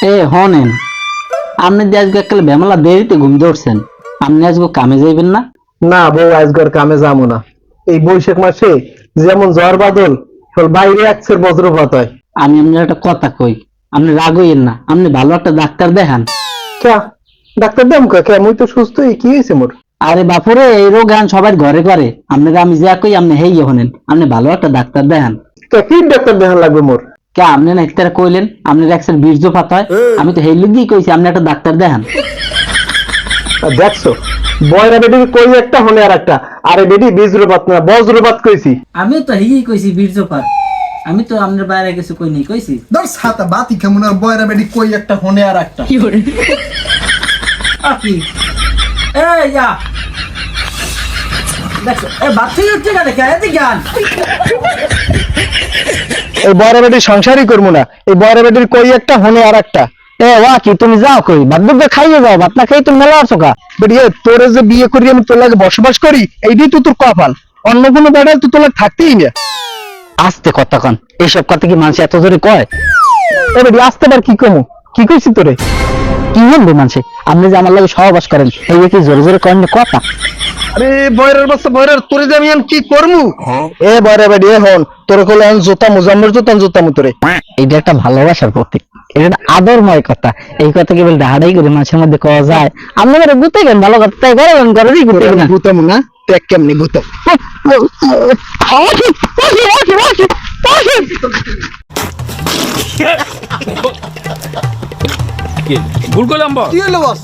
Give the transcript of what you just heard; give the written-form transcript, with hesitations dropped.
এ হনেন, আপনি যে আজকে একেবারে বেমালা দেরিতে ঘুম ধরছেন, আপনি আজকে কামে যাইবেন না? না বউ, আজকের কামে যাবো না। এই বৈশাখ মাসে যেমন ঝড় বাদল, বাইরে একসের বজ্রপাত হয়। আমি আপনার একটা কথা কই, আপনি রাগ হইয়েন না, আপনি ভালো একটা ডাক্তার দেখান। ক্যা ডাক্তার দাম কে মুই তো সুস্থই, কি হয়েছে মোর? আরে বাপুরে, এই রোগ গান সবার ঘরে ঘরে, আপনাকে আমি যা কই আপনি হেই হনেন, আপনি ভালো একটা ডাক্তার দেখান। কি ডাক্তার দেখান লাগবে মোর? কে আপনি না একটা কইলেন আপনার একসের বীর্যপাত হয়, আমি তো হেই লিগেই কইছি আপনি একটা ডাক্তার দেখান। আর দেখছো, বয়রা বেডি কই একটা হনে আর একটা, আরে বেডি বীজ্রপাত না বজ্রপাত কইছি। আমি তো হেই কইছি বীর্যপাত, আমি তো আপনার বাইরে কিছু কই নাই, কইছি ধর ছাতা বাতি কেমন আর বয়রা বেডি কই একটা হনে আর একটা। কি এই যা দেখো, এ বাচ্চা হচ্ছে না রে, কেন জ্ঞান এই বয়রা বেডি সংসারই করবো না, এই বয়রা বেডির কই একটা হনে আর একটা। এ ওয়া কি তুমি যাও কই, ভাত দুধ খাইয়ে যাও, ভাত না খাই তুমি মেলা আছো কা? বেডি তোরে যে বিয়ে করি আমি তোর লাগে বসবাস করি, এইটাই তো তোর কপাল। অন্য কোনো বেড়াল তো তোর লাগে থাকতেই না। আস্তে কথা কন, এইসব কথা কি মানুষ এত জোরে কয়? এ বেডি আসতে পার কি কমু, কি কইছি তোরে? কি বলবো মানুষে, আপনি যে আমার লাগে সহবাস করেন, এই কি জোরে জোরে করেন কথা? আরে বয়রার বাচ্চা বয়রার, তোরে যে আমি এখন কি করমু? এ বয়রা বেডি হন, তোরে কইলে এখন জুতা মুজাম্মর জুতা মু তোরে। এটা একটা ভালোবাসার প্রতীক, এটা একটা আদরময় কথা। এই কথা কি বল ডাহাডাই করে মানুষের মধ্যে কওয়া যায়? আপনি মেরে গুতে গেন, ভালো কথা তাই করেন, করেনই গুতে না। গুতামু না, টেক কেমনি গুতাম? ভুল করলাম বস। কি হলো বস?